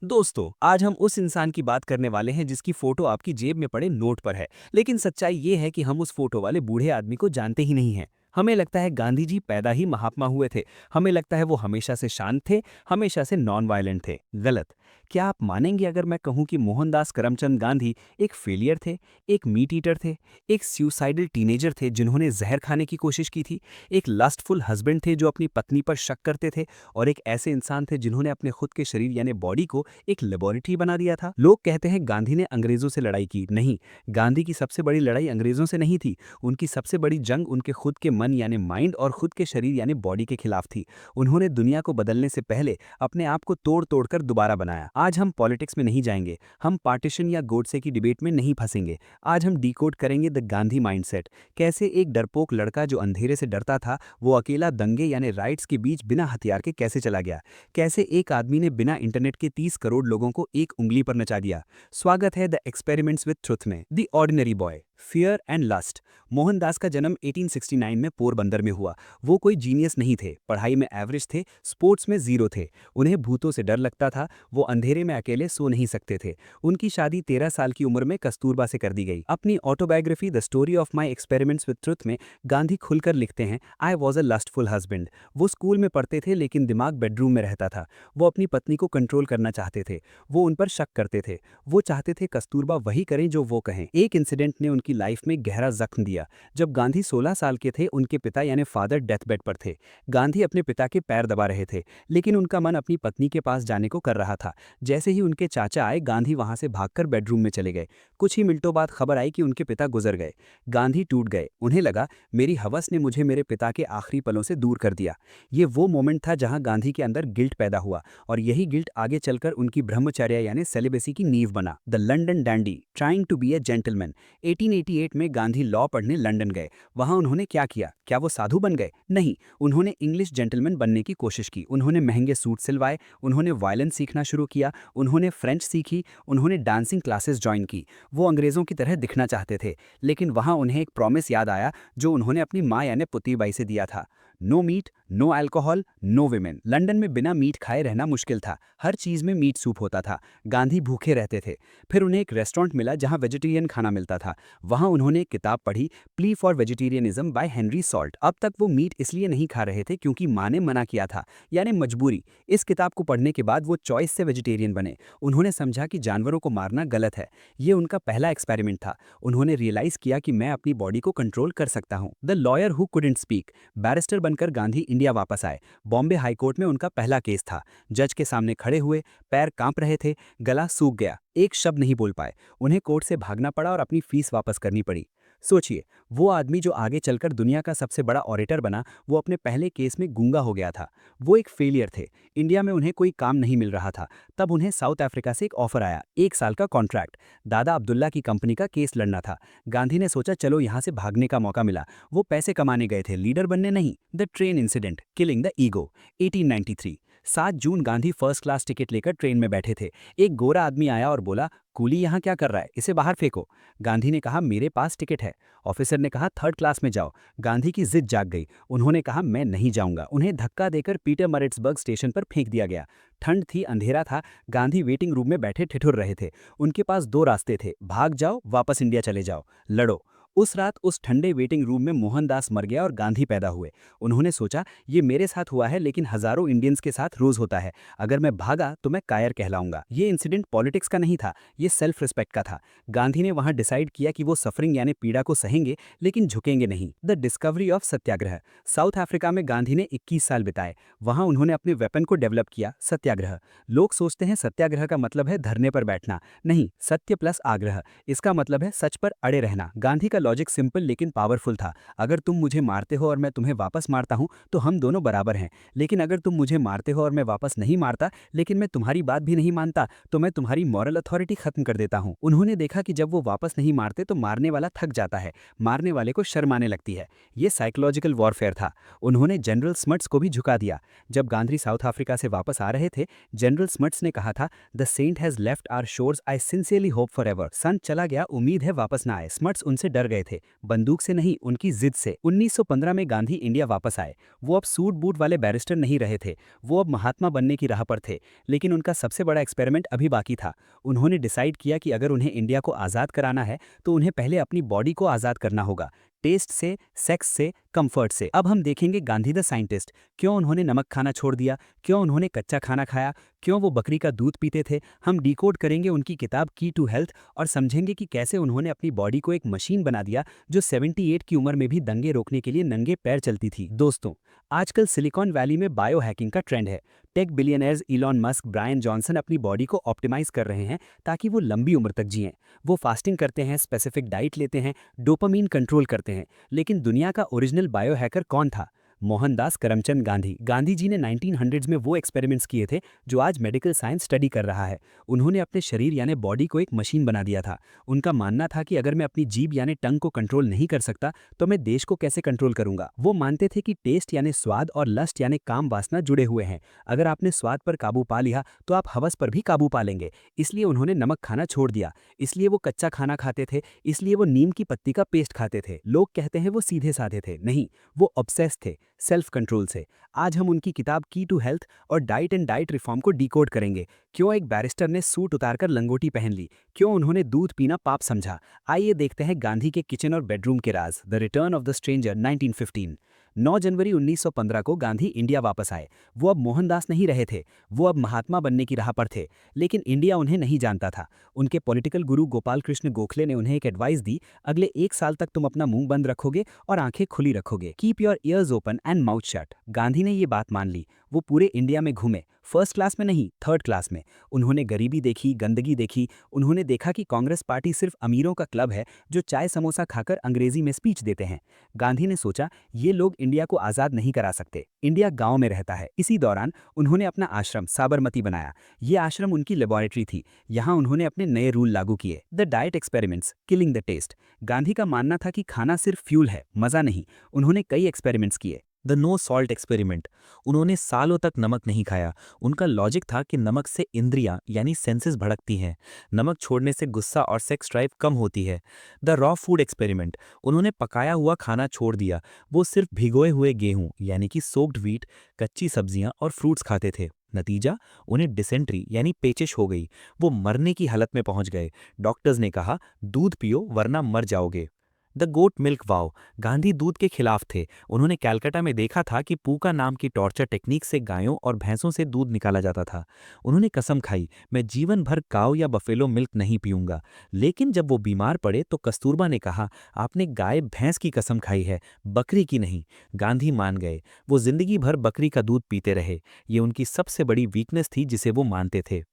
दोस्तों, आज हम उस इंसान की बात करने वाले हैं जिसकी फोटो आपकी जेब में पड़े नोट पर है, लेकिन सच्चाई ये है कि हम उस फोटो वाले बूढ़े आदमी को जानते ही नहीं हैं। हमें लगता है गांधी जी पैदा ही महात्मा हुए थे। हमें लगता है वो हमेशा से शांत थे, हमेशा से नॉन वायलेंट थे। गलत। क्या आप मानेंगे अगर मैं कहूं कि मोहनदास करमचंद गांधी एक फेलियर थे, एक मीट ईटर थे, एक सुसाइडल टीनेजर थे जिन्होंने जहर खाने की कोशिश की थी, एक लस्टफुल हस्बैंड थे जो अपनी पत्नी पर शक करते थे, और एक ऐसे इंसान थे जिन्होंने अपने खुद के शरीर यानी बॉडी को एक लेबोरेटरी बना दिया था। लोग कहते हैं गांधी ने अंग्रेजों से लड़ाई की। नहीं, गांधी की सबसे बड़ी लड़ाई अंग्रेजों से नहीं थी। उनकी सबसे बड़ी जंग उनके खुद के मन यानी माइंड और खुद के शरीर यानी बॉडी के खिलाफ थी। उन्होंने दुनिया को बदलने से पहले अपने आप को तोड़ तोड़ कर दोबारा बनाया। आज हम पॉलिटिक्स में नहीं जाएंगे, हम पार्टीशन या गोडसे की डिबेट में नहीं फंसेंगे। आज हम डिकोड करेंगे द गांधी माइंडसेट। कैसे एक डरपोक लड़का जो अंधेरे से डरता था, वो अकेला दंगे यानी राइट्स के बीच बिना हथियार के कैसे चला गया। कैसे एक आदमी ने बिना इंटरनेट के 30 करोड़ लोगों को एक उंगली पर नचा दिया। स्वागत है द एक्सपेरिमेंट्स विद ट्रुथ में। The ordinary boy, fear and lust. Mohandas का जन्म 1869 में पोरबंदर में हुआ। वो कोई जीनियस नहीं थे, पढ़ाई में एवरेज थे, स्पोर्ट्स में जीरो थे। उन्हें भूतों से डर लगता था, वो अंधेरे में अकेले सो नहीं सकते थे। उनकी शादी 13 साल की उम्र में कस्तूरबा से कर दी गई। अपनी autobiography the story of my experiments with truth में गांधी खुलकर लिखते हैं, I was a lustful husband. वो स्कूल में पढ़ते थे लेकिन दिमाग बेडरूम में रहता था। वो अपनी पत्नी को कंट्रोल करना चाहते थे, वो उन पर शक करते थे। वो चाहते थे कस्तूरबा वही करें जो वो कहें। एक इंसिडेंट ने उनकी लाइफ में गहरा जख्म दिया। जब गांधी 16 साल के थे, उनके पिता यानी फादर डेथ बेड पर थे। गांधी अपने पिता के पैर दबा रहे थे, लेकिन उनका मन अपनी पत्नी के पास जाने को कर रहा था। जैसे ही उनके चाचा आए, गांधी वहां से भागकर बेडरूम में चले गए। कुछ ही मिनटों बाद खबर आई कि उनके पिता गुजर गए। गांधी टूट गए। उन्हें लगा, मेरी हवस ने मुझे मेरे पिता के आखिरी पलों से दूर कर दिया। ये वो मोमेंट था जहां गांधी के अंदर गिल्ट पैदा हुआ, और यही गिल्ट आगे चलकर उनकी ब्रह्मचर्य यानी सेलिबेसी की नींव बना। The London dandy, trying to be a gentleman. 1888 में गांधी लॉ पढ़ने लंदन गए। वहां उन्होंने क्या किया? क्या वो साधु बन गए? नहीं, उन्होंने इंग्लिश जेंटलमैन बनने की कोशिश की। उन्होंने महंगे सूट सिलवाए, उन्होंने वायलिन सीखना शुरू किया, उन्होंने फ्रेंच सीखी, उन्होंने डांसिंग क्लासेस ज्वाइन की। वो अंग्रेजों की तरह दिखना चाहते थे, लेकिन वहां उन्हें एक प्रॉमिस याद आया जो उन्होंने अपनी माँ यानी पुतीबाई से दिया था। No meat, no alcohol, no women. London में बिना मीट खाए रहना मुश्किल था। हर चीज में मीट सूप होता था। गांधी भूखे रहते थे। फिर उन्हें एक रेस्टोरेंट मिला जहां वेजिटेरियन खाना मिलता था। वहां उन्होंने एक किताब पढ़ी, plea for vegetarianism by Henry Salt. अब तक वो मीट इसलिए नहीं खा रहे थे क्योंकि माँ ने मना किया था, यानी मजबूरी। इस किताब को पढ़ने के बाद वो चॉइस से वेजिटेरियन बने। उन्होंने समझा कि जानवरों को मारना गलत है। ये उनका पहला एक्सपेरिमेंट था। उन्होंने रियलाइज किया कि मैं अपनी बॉडी को कंट्रोल कर सकता हूँ। The lawyer who couldn't speak. Barrister बनकर गांधी इंडिया वापस आए। बॉम्बे हाईकोर्ट में उनका पहला केस था। जज के सामने खड़े हुए, पैर कांप रहे थे, गला सूख गया, एक शब्द नहीं बोल पाए। उन्हें कोर्ट से भागना पड़ा और अपनी फीस वापस करनी पड़ी। सोचिए, वो आदमी जो आगे चलकर दुनिया का सबसे बड़ा ऑरेटर बना, वो अपने पहले केस में गूंगा हो गया था। वो एक फेलियर थे। इंडिया में उन्हें कोई काम नहीं मिल रहा था। तब उन्हें साउथ अफ्रीका से एक ऑफर आया, 1 साल का कॉन्ट्रैक्ट। दादा अब्दुल्ला की कंपनी का केस लड़ना था। गांधी ने सोचा, चलो यहाँ से भागने का मौका मिला। वो पैसे कमाने गए थे, लीडर बनने नहीं। The train incident, killing the ego. 1893, 7 June, Gandhi first class ticket लेकर ट्रेन में बैठे थे। एक गोरा आदमी आया और बोला, कूली यहाँ क्या कर रहा है, इसे बाहर फेंको। गांधी ने कहा, मेरे पास टिकट है। ऑफिसर ने कहा, थर्ड क्लास में जाओ। गांधी की जिद जाग गई। उन्होंने कहा, मैं नहीं जाऊंगा। उन्हें धक्का देकर पीटर मरिट्सबर्ग स्टेशन पर फेंक दिया गया। ठंड थी, अंधेरा था। गांधी वेटिंग रूम में बैठे ठिठुर रहे थे। उनके पास दो रास्ते थे, भाग जाओ, वापस इंडिया चले जाओ, लड़ो। उस रात उस ठंडे वेटिंग रूम में मोहनदास मर गया और गांधी पैदा हुए। उन्होंने सोचा, ये मेरे साथ हुआ है लेकिन हजारों इंडियंस के साथ रोज होता है। अगर मैं भागा तो मैं कायर कहलाऊंगा। ये इंसिडेंट पॉलिटिक्स का नहीं था, ये सेल्फ रिस्पेक्ट का था। गांधी ने वहां डिसाइड किया कि वो सफरिंग यानी पीड़ा को सहेंगे लेकिन झुकेंगे नहीं। The discovery of Satyagraha. South Africa में गांधी ने 21 साल बिताए। वहां उन्होंने अपने वेपन को डेवलप किया, सत्याग्रह। लोग सोचते हैं सत्याग्रह का मतलब है धरने पर बैठना। नहीं, सत्य प्लस आग्रह, इसका मतलब है सच पर अड़े रहना। गांधी का लॉजिक सिंपल लेकिन पावरफुल था। अगर तुम मुझे मारते हो और मैं तुम्हें वापस मारता हूं तो हम दोनों बराबर हैं। लेकिन अगर तुम मुझे मारते हो और मैं वापस नहीं मारता, लेकिन मैं तुम्हारी बात भी नहीं मानता, तो मैं तुम्हारी मॉरल अथॉरिटी खत्म कर देता हूं। उन्होंने देखा कि जब वो वापस नहीं मारते तो मारने वाला थक जाता है, मारने वाले को शर्म आने लगती है। ये साइकोलॉजिकल वॉरफेयर था। उन्होंने जनरल स्मट्स को भी झुका दिया। जब गांधी साउथ अफ्रीका से वापस आ रहे थे, जनरल स्मट्स ने कहा था, the saint has left our shores, I sincerely hope forever. संत चला गया, उम्मीद है वापस ना आए। स्मट्स उनसे डर गए थे, बंदूक से नहीं, उनकी जिद से। 1915 में गांधी इंडिया वापस आए। वो अब सूट बूट वाले बैरिस्टर नहीं रहे थे, वो अब महात्मा बनने की राह पर थे। लेकिन उनका सबसे बड़ा एक्सपेरिमेंट अभी बाकी था। उन्होंने डिसाइड किया कि अगर उन्हें इंडिया को आज़ाद कराना है तो उन्हें पहले अपनी बॉडी को आज़ाद करना होगा, टेस्ट से, सेक्स से, कंफर्ट से। अब हम देखेंगे गांधी द साइंटिस्ट, क्यों उन्होंने नमक खाना छोड़ दिया, क्यों उन्होंने कच्चा खाना खाया, क्यों वो बकरी का दूध पीते थे। हम डिकोड करेंगे उनकी किताब की टू हेल्थ और समझेंगे कि कैसे उन्होंने अपनी बॉडी को एक मशीन बना दिया जो 78 की उम्र में भी दंगे रोकने के लिए नंगे पैर चलती थी। दोस्तों, आजकल सिलिकॉन वैली में बायो हैकिंग का ट्रेंड है। Tech billionaires Elon Musk, Bryan Johnson अपनी बॉडी को ऑप्टिमाइज कर रहे हैं ताकि वो लंबी उम्र तक जिएं। वो फास्टिंग करते हैं, स्पेसिफिक डाइट लेते हैं, डोपामीन कंट्रोल करते हैं। लेकिन दुनिया का ओरिजिनल बायो हैकर कौन था? मोहनदास करमचंद गांधी। गांधी जी ने 1900s में वो एक्सपेरिमेंट्स किए थे जो आज मेडिकल साइंस स्टडी कर रहा है। उन्होंने अपने शरीर यानी बॉडी को एक मशीन बना दिया था। उनका मानना था कि अगर मैं अपनी जीभ यानी टंग को कंट्रोल नहीं कर सकता तो मैं देश को कैसे कंट्रोल करूंगा। वो मानते थे कि टेस्ट यानी स्वाद और लस्ट यानी काम वासना जुड़े हुए हैं। अगर आपने स्वाद पर काबू पा लिया तो आप हवस पर भी काबू पा लेंगे। इसलिए उन्होंने नमक खाना छोड़ दिया, इसलिए वो कच्चा खाना खाते थे, इसलिए वो नीम की पत्ती का पेस्ट खाते थे। लोग कहते हैं वो सीधे साधे थे, नहीं, वो ऑब्सेस थे सेल्फ कंट्रोल से। आज हम उनकी किताब की टू हेल्थ और डाइट रिफॉर्म को डिकोड करेंगे। क्यों एक बैरिस्टर ने सूट उतारकर लंगोटी पहन ली, क्यों उन्होंने दूध पीना पाप समझा। आइए देखते हैं गांधी के किचन और बेडरूम के राज। The return of the stranger 1915। 9 जनवरी 1915 को गांधी इंडिया वापस आए। वो अब मोहनदास नहीं रहे थे, वो अब महात्मा बनने की राह पर थे। लेकिन इंडिया उन्हें नहीं जानता था। उनके पॉलिटिकल गुरु गोपाल कृष्ण गोखले ने उन्हें एक एडवाइस दी, अगले 1 साल तक तुम अपना मुंह बंद रखोगे और आंखें खुली रखोगे। Keep your ears open and mouth shut. Gandhi ने ये बात मान ली। वो पूरे इंडिया में घूमे, फर्स्ट क्लास में नहीं, थर्ड क्लास में। उन्होंने गरीबी देखी, गंदगी देखी। उन्होंने देखा कि कांग्रेस पार्टी सिर्फ अमीरों का क्लब है जो चाय समोसा खाकर अंग्रेजी में स्पीच देते हैं। गांधी ने सोचा ये लोग इंडिया को आज़ाद नहीं करा सकते, इंडिया गांव में रहता है। इसी दौरान उन्होंने अपना आश्रम साबरमती बनाया। ये आश्रम उनकी लेबोरेटरी थी। यहाँ उन्होंने अपने नए रूल लागू किए। The diet experiments, killing the taste. Gandhi का मानना था कि खाना सिर्फ फ्यूल है, मज़ा नहीं। उन्होंने कई एक्सपेरिमेंट्स किए। The no salt experiment. उन्होंने सालों तक नमक नहीं खाया। उनका लॉजिक था कि नमक से इंद्रियां यानी सेंसेस भड़कती हैं, नमक छोड़ने से गुस्सा और सेक्स ड्राइव कम होती है। The raw food experiment. उन्होंने पकाया हुआ खाना छोड़ दिया, वो सिर्फ भिगोए हुए गेहूं यानी कि सोक्ड व्हीट, कच्ची सब्जियां और फ्रूट्स खाते थे। नतीजा, उन्हें डिसेंट्री यानी पेचिश हो गई। वो मरने की हालत में पहुंच गए। डॉक्टर्स ने कहा दूध पियो वरना मर जाओगे। द गोट मिल्क वाव। गांधी दूध के खिलाफ थे। उन्होंने कलकत्ता में देखा था कि पूका नाम की टॉर्चर टेक्निक से गायों और भैंसों से दूध निकाला जाता था। उन्होंने कसम खाई, मैं जीवन भर काऊ या बफेलो मिल्क नहीं पीऊंगा। लेकिन जब वो बीमार पड़े तो कस्तूरबा ने कहा, आपने गाय भैंस की कसम खाई है, बकरी की नहीं। गांधी मान गए। वो जिंदगी भर बकरी का दूध पीते रहे। ये उनकी सबसे बड़ी वीकनेस थी जिसे वो मानते थे।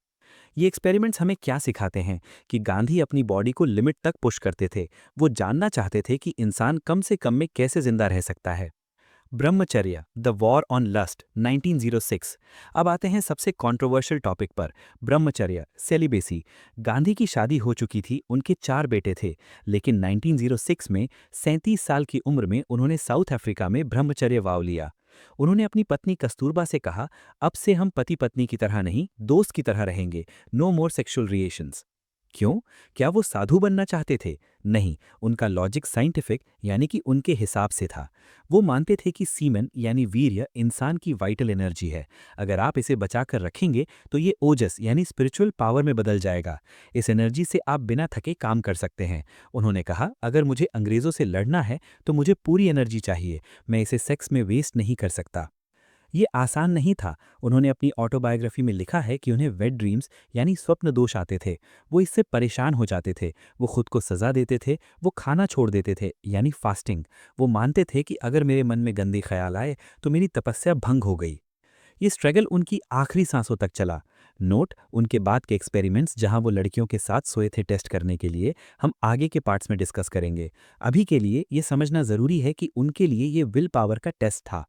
ये एक्सपेरिमेंट्स हमें क्या सिखाते हैं कि गांधी अपनी बॉडी को लिमिट तक पुश करते थे। वो जानना चाहते थे कि इंसान कम से कम में कैसे जिंदा रह सकता है। ब्रह्मचर्य, द वॉर ऑन लस्ट 1906। अब आते हैं सबसे कंट्रोवर्शियल टॉपिक पर, ब्रह्मचर्य, सेलिबेसी। गांधी की शादी हो चुकी थी, उनके 4 बेटे थे। लेकिन 1906 में 37 साल की उम्र में उन्होंने साउथ अफ्रीका में ब्रह्मचर्य वाव लिया। उन्होंने अपनी पत्नी कस्तूरबा से कहा, अब से हम पति पत्नी की तरह नहीं, दोस्त की तरह रहेंगे, नो मोर सेक्सुअल रिलेशंस। क्यों? क्या वो साधु बनना चाहते थे? नहीं, उनका लॉजिक साइंटिफिक यानी कि उनके हिसाब से था। वो मानते थे कि सीमेन यानी वीर्य इंसान की वाइटल एनर्जी है। अगर आप इसे बचाकर रखेंगे तो ये ओजस यानी स्पिरिचुअल पावर में बदल जाएगा। इस एनर्जी से आप बिना थके काम कर सकते हैं। उन्होंने कहा, अगर मुझे अंग्रेजों से लड़ना है तो मुझे पूरी एनर्जी चाहिए, मैं इसे सेक्स में वेस्ट नहीं कर सकता। ये आसान नहीं था। उन्होंने अपनी ऑटोबायोग्राफी में लिखा है कि उन्हें वेट ड्रीम्स यानी स्वप्न दोष आते थे। वो इससे परेशान हो जाते थे। वो खुद को सजा देते थे। वो खाना छोड़ देते थे यानी फास्टिंग। वो मानते थे कि अगर मेरे मन में गंदे ख्याल आए तो मेरी तपस्या भंग हो गई। ये स्ट्रगल उनकी आखिरी सांसों तक चला। नोट, उनके बाद के एक्सपेरिमेंट्स जहां वो लड़कियों के साथ सोए थे टेस्ट करने के लिए, हम आगे के पार्ट्स में डिस्कस करेंगे। अभी के लिए ये समझना ज़रूरी है कि उनके लिए ये विल पावर का टेस्ट था।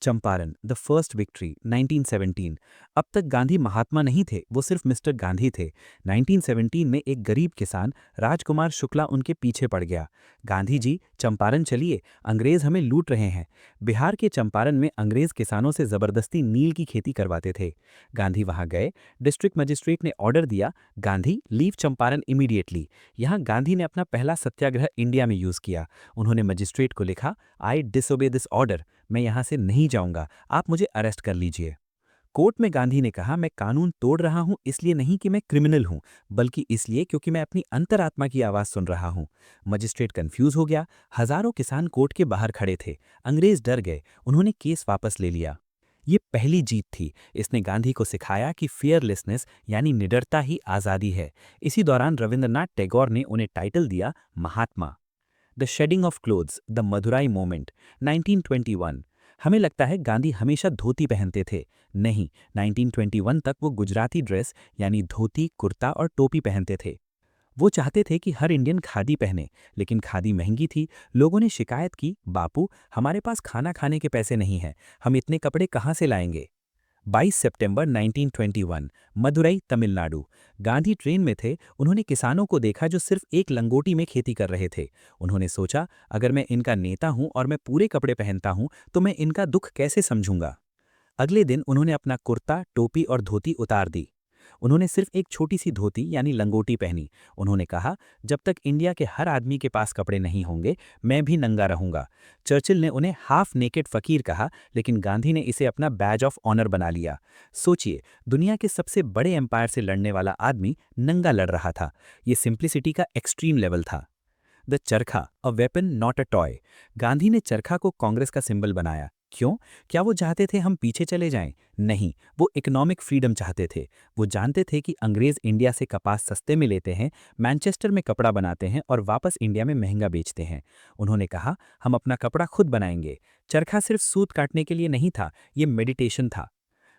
Champaran, the first victory, 1917। अब तक गांधी महात्मा नहीं थे, वो सिर्फ मिस्टर गांधी थे। 1917 में एक गरीब किसान राजकुमार शुक्ला उनके पीछे पड़ गया। गांधी जी, चंपारण चलिए, अंग्रेज हमें लूट रहे हैं। बिहार के चंपारण में अंग्रेज किसानों से जबरदस्ती नील की खेती करवाते थे। गांधी वहां गए। डिस्ट्रिक्ट मजिस्ट्रेट ने ऑर्डर दिया, गांधी लीव चंपारण इमीडिएटली। यहाँ गांधी ने अपना पहला सत्याग्रह इंडिया में यूज किया। उन्होंने मजिस्ट्रेट को लिखा, आई डिसोबे दिस ऑर्डर, मैं यहाँ से नहीं जाऊंगा, आप मुझे अरेस्ट कर लीजिए। कोर्ट में गांधी ने कहा, मैं कानून तोड़ रहा हूं इसलिए नहीं कि मैं क्रिमिनल हूं, बल्कि इसलिए क्योंकि मैं अपनी अंतरात्मा की आवाज सुन रहा हूं। मजिस्ट्रेट कंफ्यूज हो गया। हजारों किसान कोर्ट के बाहर खड़े थे। अंग्रेज डर गए। उन्होंने केस वापस ले लिया। ये पहली जीत थी। इसने गांधी को सिखाया कि फियरलेसनेस यानी निडरता ही आज़ादी है। इसी दौरान रविंद्रनाथ टैगोर ने उन्हें टाइटल दिया महात्मा। The shedding of clothes, the Madurai moment, 1921। हमें लगता है गांधी हमेशा धोती पहनते थे। नहीं, 1921 तक वो गुजराती ड्रेस यानी धोती, कुर्ता और टोपी पहनते थे। वो चाहते थे कि हर इंडियन खादी पहने, लेकिन खादी महंगी थी। लोगों ने शिकायत की, बापू, हमारे पास खाना खाने के पैसे नहीं हैं, हम इतने कपड़े कहाँ से लाएंगे। 22 सितंबर 1921, मदुरई, तमिलनाडु। गांधी ट्रेन में थे। उन्होंने किसानों को देखा जो सिर्फ एक लंगोटी में खेती कर रहे थे। उन्होंने सोचा, अगर मैं इनका नेता हूं और मैं पूरे कपड़े पहनता हूं तो मैं इनका दुख कैसे समझूंगा। अगले दिन उन्होंने अपना कुर्ता, टोपी और धोती उतार दी। उन्होंने सिर्फ एक छोटी सी धोती यानी लंगोटी पहनी। उन्होंने कहा, जब तक इंडिया के हर आदमी के पास कपड़े नहीं होंगे, मैं भी नंगा रहूंगा। चर्चिल ने उन्हें हाफ नेकेड फकीर कहा, लेकिन गांधी ने इसे अपना बैज ऑफ ऑनर बना लिया। सोचिए, दुनिया के सबसे बड़े एम्पायर से लड़ने वाला आदमी नंगा लड़ रहा था। ये सिंप्लिसिटी का एक्सट्रीम लेवल था। द चरखा, a weapon not a toy. Gandhi ने चरखा को कांग्रेस का सिंबल बनाया। क्यों? क्या वो चाहते थे हम पीछे चले जाएं? नहीं, वो इकोनॉमिक फ्रीडम चाहते थे। वो जानते थे कि अंग्रेज इंडिया से कपास सस्ते में लेते हैं, मैनचेस्टर में कपड़ा बनाते हैं और वापस इंडिया में महंगा बेचते हैं। उन्होंने कहा, हम अपना कपड़ा खुद बनाएंगे। चरखा सिर्फ सूत काटने के लिए नहीं था, ये मेडिटेशन था।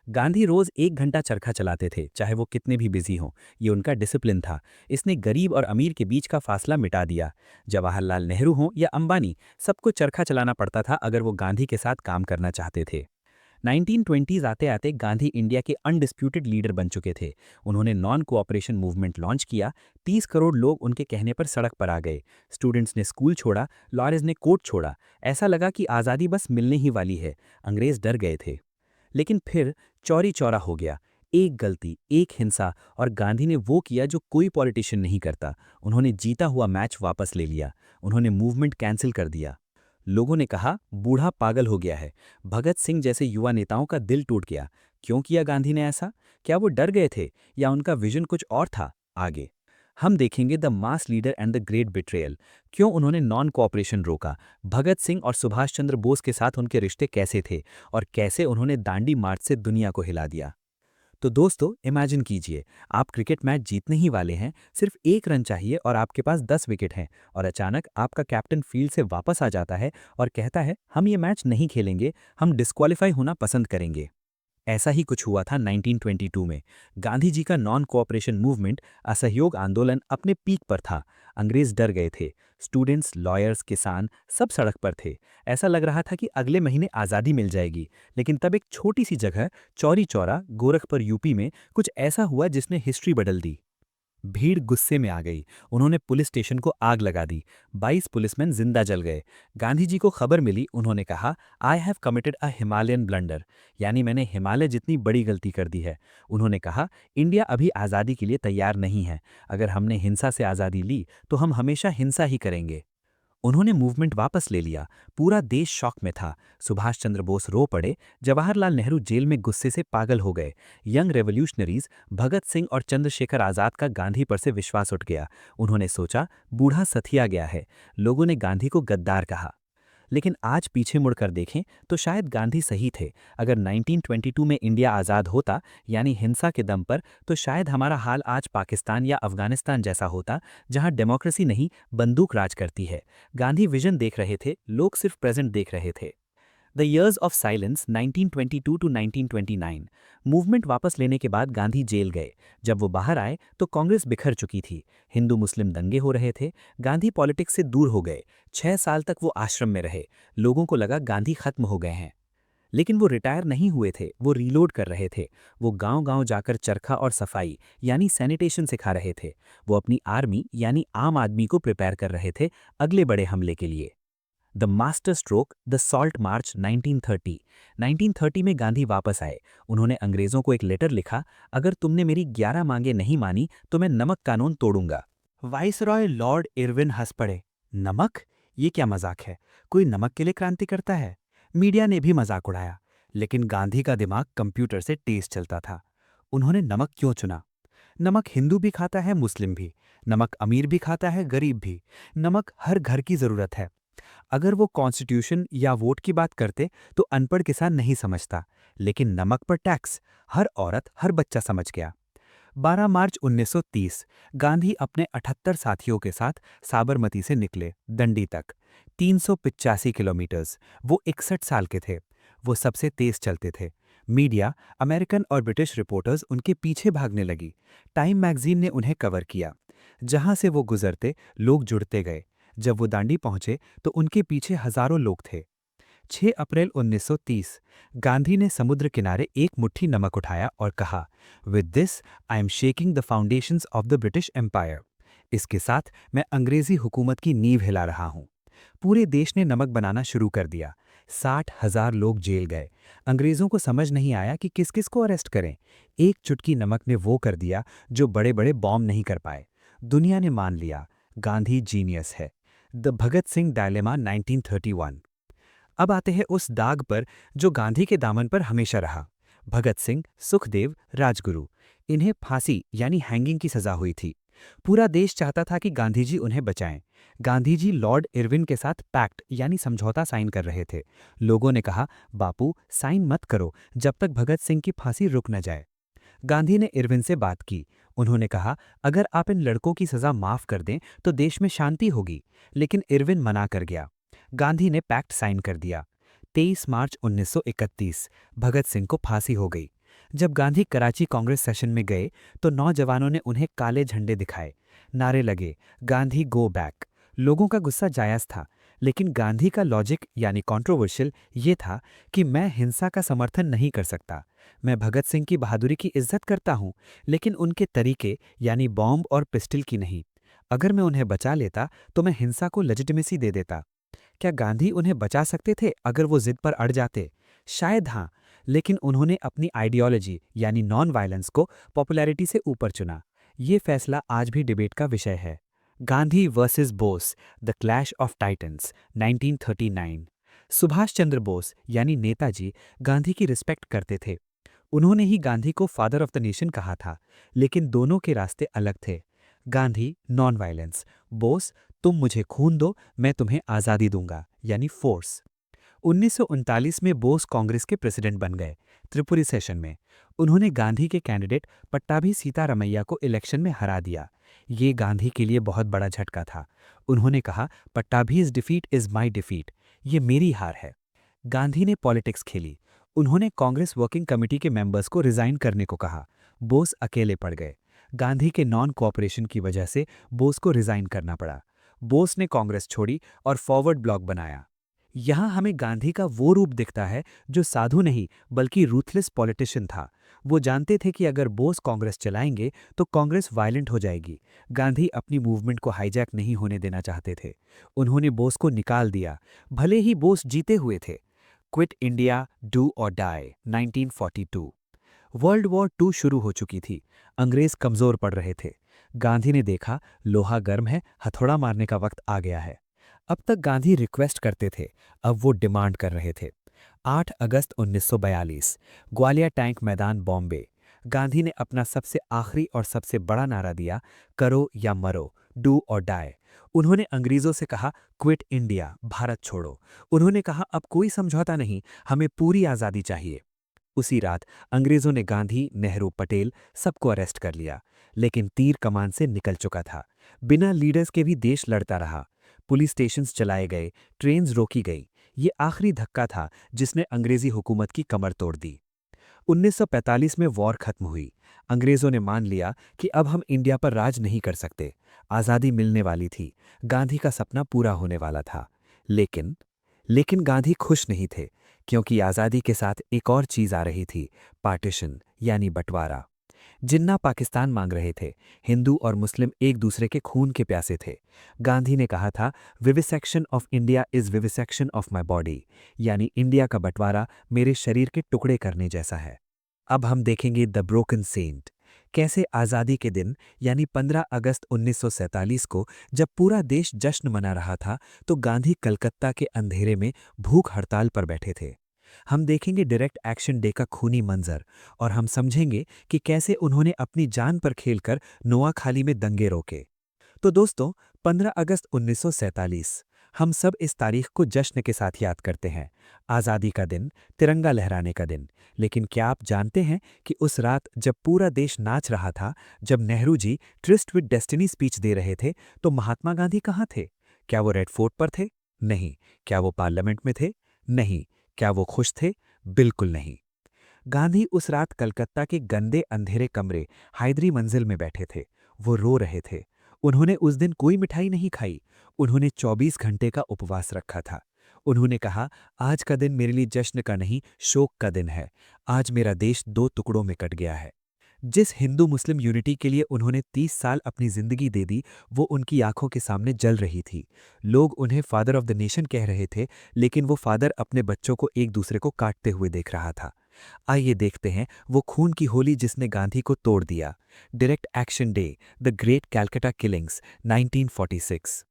गांधी रोज 1 घंटा चरखा चलाते थे, चाहे वो कितने भी बिजी हों। ये उनका डिसिप्लिन था। इसने गरीब और अमीर के बीच का फासला मिटा दिया। जवाहरलाल नेहरू हों या अंबानी, सबको चरखा चलाना पड़ता था अगर वो गांधी के साथ काम करना चाहते थे। 1920s आते आते गांधी इंडिया के अनडिस्प्यूटेड लीडर बन चुके थे। उन्होंने नॉन कोऑपरेशन मूवमेंट लॉन्च किया। 30 करोड़ लोग उनके कहने पर सड़क पर आ गए। स्टूडेंट्स ने स्कूल छोड़ा, लॉयर्स ने कोर्ट छोड़ा। ऐसा लगा कि आज़ादी बस मिलने ही वाली है। अंग्रेज डर गए थे। लेकिन फिर चौरी चौरा हो गया। एक गलती, एक हिंसा, और गांधी ने वो किया जो कोई पॉलिटिशियन नहीं करता। उन्होंने जीता हुआ मैच वापस ले लिया। उन्होंने मूवमेंट कैंसिल कर दिया। लोगों ने कहा, बूढ़ा पागल हो गया है। भगत सिंह जैसे युवा नेताओं का दिल टूट गया। क्यों किया गांधी ने ऐसा? क्या वो डर गए थे या उनका विजन कुछ और था? आगे हम देखेंगे the mass leader and the great betrayal. क्यों उन्होंने नॉन कोऑपरेशन रोका? भगत सिंह और सुभाष चंद्र बोस के साथ उनके रिश्ते कैसे थे? और कैसे उन्होंने दांडी मार्च से दुनिया को हिला दिया? तो दोस्तों, इमेजिन कीजिए, आप क्रिकेट मैच जीतने ही वाले हैं, सिर्फ 1 रन चाहिए और आपके पास 10 विकेट हैं, और अचानक आपका कैप्टन फील्ड से वापस आ जाता है और कहता है, हम ये मैच नहीं खेलेंगे, हम डिस्क्वालीफाई होना पसंद करेंगे। ऐसा ही कुछ हुआ था 1922 में। गांधी जी का नॉन कोऑपरेशन मूवमेंट, असहयोग आंदोलन अपने पीक पर था। अंग्रेज डर गए थे। स्टूडेंट्स, लॉयर्स, किसान सब सड़क पर थे। ऐसा लग रहा था कि अगले महीने आज़ादी मिल जाएगी। लेकिन तब एक छोटी सी जगह, चौरी चौरा, गोरखपुर, यूपी में कुछ ऐसा हुआ जिसने हिस्ट्री बदल दी। भीड़ गुस्से में आ गई। उन्होंने पुलिस स्टेशन को आग लगा दी। 22 पुलिसमैन जिंदा जल गए। गांधी जी को खबर मिली। उन्होंने कहा, I have committed a Himalayan blunder, यानी मैंने हिमालय जितनी बड़ी गलती कर दी है। उन्होंने कहा, इंडिया अभी आज़ादी के लिए तैयार नहीं है। अगर हमने हिंसा से आज़ादी ली तो हम हमेशा हिंसा ही करेंगे। उन्होंने मूवमेंट वापस ले लिया। पूरा देश शॉक में था। सुभाष चंद्र बोस रो पड़े। जवाहरलाल नेहरू जेल में गुस्से से पागल हो गए। यंग रेवोल्यूशनरीज भगत सिंह और चंद्रशेखर आज़ाद का गांधी पर से विश्वास उठ गया। उन्होंने सोचा, बूढ़ा सथिया गया है। लोगों ने गांधी को गद्दार कहा। लेकिन आज पीछे मुड़कर देखें तो शायद गांधी सही थे। अगर 1922 में इंडिया आज़ाद होता, यानी हिंसा के दम पर, तो शायद हमारा हाल आज पाकिस्तान या अफगानिस्तान जैसा होता, जहां डेमोक्रेसी नहीं, बंदूक राज करती है। गांधी विजन देख रहे थे, लोग सिर्फ प्रेजेंट देख रहे थे। The years of silence, 1922 to 1929। Movement वापस लेने के बाद गांधी जेल गए। जब वो बाहर आए तो कांग्रेस बिखर चुकी थी। हिंदू मुस्लिम दंगे हो रहे थे। गांधी पॉलिटिक्स से दूर हो गए। 6 साल तक वो आश्रम में रहे। लोगों को लगा गांधी खत्म हो गए हैं। लेकिन वो रिटायर नहीं हुए थे, वो रीलोड कर रहे थे। वो गांव-गांव जाकर चरखा और सफाई यानी सैनिटेशन सिखा रहे थे। वो अपनी आर्मी यानी आम आदमी को प्रिपेयर कर रहे थे अगले बड़े हमले के लिए। The master stroke, the salt march 1930। 1930 में गांधी वापस आए। उन्होंने अंग्रेजों को एक लेटर लिखा, अगर तुमने मेरी 11 मांगे नहीं मानी तो मैं नमक कानून तोड़ूंगा। वाइसरॉय लॉर्ड इरविन हंस पड़े। नमक? ये क्या मजाक है? कोई नमक के लिए क्रांति करता है? मीडिया ने भी मजाक उड़ाया, लेकिन गांधी का दिमाग कंप्यूटर से तेज चलता था। उन्होंने नमक क्यों चुना? नमक हिंदू भी खाता है, मुस्लिम भी। नमक अमीर भी खाता है, गरीब भी। नमक हर घर की जरूरत है। अगर वो कॉन्स्टिट्यूशन या वोट की बात करते तो अनपढ़ किसान नहीं समझता, लेकिन नमक पर टैक्स हर औरत, हर बच्चा समझ गया। 12 मार्च 1930 गांधी अपने 78 साथियों के साथ साबरमती से निकले दंडी तक। 385 किलोमीटर्स। वो 61 साल के थे। वो सबसे तेज चलते थे। मीडिया, अमेरिकन और ब्रिटिश रिपोर्टर्स उनके पीछे भागने लगी। टाइम मैगजीन ने उन्हें कवर किया। जहां से वो गुजरते, लोग जुड़ते गए। जब वो दांडी पहुंचे तो उनके पीछे हजारों लोग थे। 6 अप्रैल 1930 गांधी ने समुद्र किनारे एक मुट्ठी नमक उठाया और कहा, with this I am shaking the foundations of the British empire. इसके साथ मैं अंग्रेजी हुकूमत की नींव हिला रहा हूं। पूरे देश ने नमक बनाना शुरू कर दिया। 60,000 लोग जेल गए। अंग्रेजों को समझ नहीं आया कि किस किस को अरेस्ट करें। एक चुटकी नमक ने वो कर दिया जो बड़े बड़े बॉम्ब नहीं कर पाए। दुनिया ने मान लिया, गांधी जीनियस है। The Bhagat Singh dilemma 1931। अब आते हैं उस दाग पर जो गांधी के दामन पर हमेशा रहा। भगत सिंह, सुखदेव, राजगुरु। इन्हें फांसी यानी हैंगिंग की सजा हुई थी। पूरा देश चाहता था कि गांधी जी उन्हें बचाएं। गांधी जी लॉर्ड इरविन के साथ पैक्ट यानी समझौता साइन कर रहे थे। लोगों ने कहा, बापू साइन मत करो जब तक भगत सिंह की फांसी रुक न जाए। गांधी ने इरविन से बात की। उन्होंने कहा, अगर आप इन लड़कों की सजा माफ कर दें तो देश में शांति होगी। लेकिन इरविन मना कर गया। गांधी ने पैक्ट साइन कर दिया। 23 मार्च 1931 भगत सिंह को फांसी हो गई। जब गांधी कराची कांग्रेस सेशन में गए तो नौजवानों ने उन्हें काले झंडे दिखाए। नारे लगे, गांधी गो बैक। लोगों का गुस्सा जायज था, लेकिन गांधी का लॉजिक यानी कंट्रोवर्शियल ये था कि मैं हिंसा का समर्थन नहीं कर सकता। मैं भगत सिंह की बहादुरी की इज्जत करता हूं, लेकिन उनके तरीके यानी बॉम्ब और पिस्टल की नहीं। अगर मैं उन्हें बचा लेता तो मैं हिंसा को लेजिटिमेसी दे देता। क्या गांधी उन्हें बचा सकते थे अगर वो जिद पर अड़ जाते? शायद हाँ, लेकिन उन्होंने अपनी आइडियोलॉजी यानी नॉन वायलेंस को पॉपुलैरिटी से ऊपर चुना। ये फैसला आज भी डिबेट का विषय है। Gandhi versus Bose, the clash of titans 1939। Subhash Chandra Bose यानी नेताजी गांधी की रिस्पेक्ट करते थे। उन्होंने ही गांधी को फादर ऑफ द नेशन कहा था, लेकिन दोनों के रास्ते अलग थे। गांधी नॉन वायलेंस, बोस तुम मुझे खून दो, मैं तुम्हें आज़ादी दूंगा यानी फोर्स। 1939 में बोस कांग्रेस के प्रेसिडेंट बन गए। त्रिपुरी सेशन में उन्होंने गांधी के कैंडिडेट पट्टाभी सीतारमैया को इलेक्शन में हरा दिया। ये गांधी के लिए बहुत बड़ा झटका था। उन्होंने कहा, पट्टाभीज डिफीट इज माई डिफीट, ये मेरी हार है। गांधी ने पॉलिटिक्स खेली। उन्होंने कांग्रेस वर्किंग कमेटी के मेंबर्स को रिजाइन करने को कहा। बोस अकेले पड़ गए। गांधी के नॉन कोऑपरेशन की वजह से बोस को रिजाइन करना पड़ा। बोस ने कांग्रेस छोड़ी और फॉरवर्ड ब्लॉक बनाया। यहां हमें गांधी का वो रूप दिखता है जो साधु नहीं बल्कि रूथलेस पॉलिटिशियन था। वो जानते थे कि अगर बोस कांग्रेस चलाएंगे तो कांग्रेस वायलेंट हो जाएगी। गांधी अपनी मूवमेंट को हाईजैक नहीं होने देना चाहते थे। उन्होंने बोस को निकाल दिया, भले ही बोस जीते हुए थे। क्विट इंडिया, डू और डाई 1942। वर्ल्ड वॉर टू शुरू हो चुकी थी। अंग्रेज कमजोर पड़ रहे थे। गांधी ने देखा, लोहा गर्म है, हथौड़ा मारने का वक्त आ गया है। अब तक गांधी रिक्वेस्ट करते थे, अब वो डिमांड कर रहे थे। 8 अगस्त 1942 ग्वालियर टैंक मैदान, बॉम्बे। गांधी ने अपना सबसे आखिरी और सबसे बड़ा नारा दिया, करो या मरो, डू और डाई। उन्होंने अंग्रेजों से कहा, क्विट इंडिया, भारत छोड़ो। उन्होंने कहा, अब कोई समझौता नहीं, हमें पूरी आज़ादी चाहिए। उसी रात अंग्रेजों ने गांधी, नेहरू, पटेल सबको अरेस्ट कर लिया। लेकिन तीर कमान से निकल चुका था। बिना लीडर्स के भी देश लड़ता रहा। पुलिस स्टेशंस चलाए गए, ट्रेन्स रोकी गई। ये आखिरी धक्का था जिसने अंग्रेजी हुकूमत की कमर तोड़ दी। 1945 में वॉर खत्म हुई। अंग्रेजों ने मान लिया कि अब हम इंडिया पर राज नहीं कर सकते। आज़ादी मिलने वाली थी। गांधी का सपना पूरा होने वाला था। लेकिन गांधी खुश नहीं थे। क्योंकि आज़ादी के साथ एक और चीज़ आ रही थी, पार्टीशन यानी बंटवारा। जिन्ना पाकिस्तान मांग रहे थे, हिंदू और मुस्लिम एक दूसरे के खून के प्यासे थे। गांधी ने कहा था, vivisection of India is vivisection of my body, यानी इंडिया का बंटवारा मेरे शरीर के टुकड़े करने जैसा है। अब हम देखेंगे द ब्रोकन सेंट। कैसे आज़ादी के दिन यानी 15 अगस्त 1947 को जब पूरा देश जश्न मना रहा था, तो गांधी कलकत्ता के अंधेरे में भूख हड़ताल पर बैठे थे। हम देखेंगे डायरेक्ट एक्शन डे का खूनी मंजर, और हम समझेंगे कि कैसे उन्होंने अपनी जान पर खेलकर नोआखाली में दंगे रोके। तो दोस्तों, 15 अगस्त 1947, हम सब इस तारीख को जश्न के साथ याद करते हैं। आज़ादी का दिन, तिरंगा लहराने का दिन। लेकिन क्या आप जानते हैं कि उस रात जब पूरा देश नाच रहा था, जब Nehru ji tourist with destiny speech दे रहे थे, तो महात्मा गांधी कहाँ थे? क्या वो रेड फोर्ट पर थे? नहीं। क्या वो पार्लियामेंट में थे? नहीं। क्या वो खुश थे? बिल्कुल नहीं। गांधी उस रात कलकत्ता के गंदे अंधेरे कमरे हायदरी मंजिल में बैठे थे। वो रो रहे थे। उन्होंने उस दिन कोई मिठाई नहीं खाई। उन्होंने 24 घंटे का उपवास रखा था। उन्होंने कहा, आज का दिन मेरे लिए जश्न का नहीं, शोक का दिन है। आज मेरा देश दो टुकड़ों में कट गया है। जिस हिंदू मुस्लिम यूनिटी के लिए उन्होंने 30 साल अपनी जिंदगी दे दी, वो उनकी आंखों के सामने जल रही थी। लोग उन्हें फादर ऑफ द नेशन कह रहे थे, लेकिन वो फादर अपने बच्चों को एक दूसरे को काटते हुए देख रहा था। आइए देखते हैं वो खून की होली जिसने गांधी को तोड़ दिया। Direct action day, the great Calcutta killings, 1946।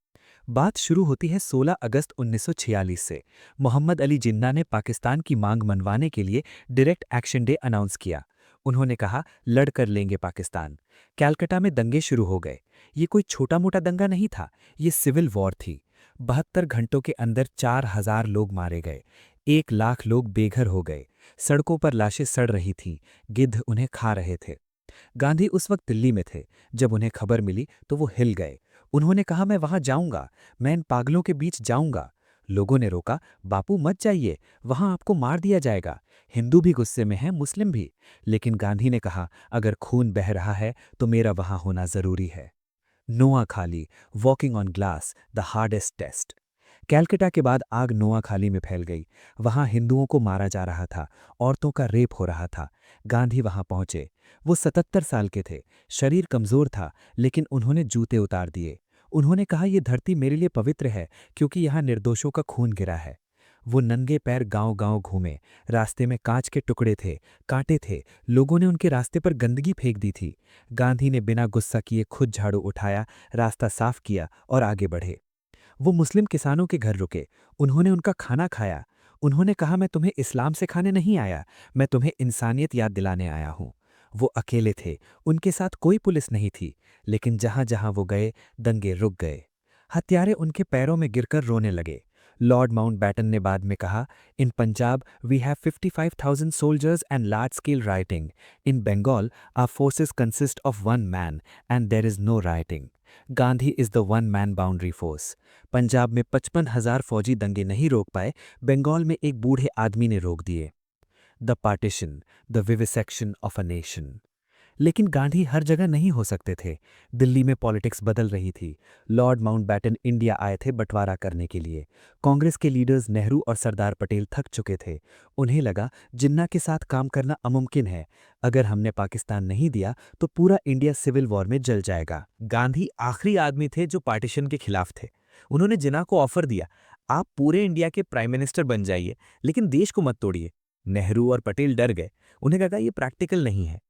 बात शुरू होती है 16 अगस्त 1946 से। मोहम्मद अली जिन्ना ने पाकिस्तान की मांग मनवाने के लिए डायरेक्ट एक्शन डे अनाउंस किया। उन्होंने कहा, लड़ कर लेंगे पाकिस्तान। कैलकाटा में दंगे शुरू हो गए। ये कोई छोटा मोटा दंगा नहीं था, ये सिविल वॉर थी। 72 घंटों के अंदर 4000 लोग मारे गए। 1 लाख लोग बेघर हो गए। सड़कों पर लाशें सड़ रही थीं, गिद्ध उन्हें खा रहे थे। गांधी उस वक्त दिल्ली में थे। जब उन्हें खबर मिली तो वो हिल गए। उन्होंने कहा, मैं वहां जाऊंगा, मैं इन पागलों के बीच जाऊंगा। लोगों ने रोका, बापू मत जाइए, वहां आपको मार दिया जाएगा। हिंदू भी गुस्से में हैं, मुस्लिम भी। लेकिन गांधी ने कहा, अगर खून बह रहा है तो मेरा वहां होना जरूरी है। Noakhali, walking on glass, the hardest test. Calcutta के बाद आग नोआखाली में फैल गई। वहां हिंदुओं को मारा जा रहा था, औरतों का रेप हो रहा था। गांधी वहां पहुंचे। वो 77 साल के थे, शरीर कमजोर था, लेकिन उन्होंने जूते उतार दिए। उन्होंने कहा, यह धरती मेरे लिए पवित्र है, क्योंकि यहां निर्दोषों का खून गिरा है। वो नंगे पैर गांव-गांव घूमे। रास्ते में कांच के टुकड़े थे, कांटे थे, लोगों ने उनके रास्ते पर गंदगी फेंक दी थी। गांधी ने बिना गुस्सा किए खुद झाड़ू उठाया, रास्ता साफ किया और आगे बढ़े। वो मुस्लिम किसानों के घर रुके। उन्होंने उनका खाना खाया। उन्होंने कहा, मैं तुम्हें इस्लाम सिखाने नहीं आया, मैं तुम्हें इंसानियत याद दिलाने आया हूं। वो अकेले थे, उनके साथ कोई पुलिस नहीं थी, लेकिन जहां जहां वो गए, दंगे रुक गए। हत्यारे उनके पैरों में गिरकर रोने लगे। लॉर्ड माउंटबैटन ने बाद में कहा, in Punjab we have 55,000 soldiers and large scale rioting. In Bengal our forces consist of one man and there is no rioting. Gandhi is the one man boundary force. Punjab में 55,000 फौजी दंगे नहीं रोक पाए, बंगाल में एक बूढ़े आदमी ने रोक दिए। The partition, the vivisection of a nation. लेकिन गांधी हर जगह नहीं हो सकते थे। दिल्ली में पॉलिटिक्स बदल रही थी। लॉर्ड माउंटबैटन इंडिया आए थे बंटवारा करने के लिए। कांग्रेस के लीडर्स नेहरू और सरदार पटेल थक चुके थे। उन्हें लगा, जिन्ना के साथ काम करना अमुमकिन है। अगर हमने पाकिस्तान नहीं दिया तो पूरा इंडिया सिविल वॉर में जल जाएगा। गांधी आखिरी आदमी थे जो पार्टीशन के खिलाफ थे। उन्होंने जिन्ना को ऑफर दिया, आप पूरे इंडिया के प्राइम मिनिस्टर बन जाइए, लेकिन देश को मत तोड़िए। नेहरू और पटेल डर गए। उन्हें लगा ये प्रैक्टिकल नहीं है।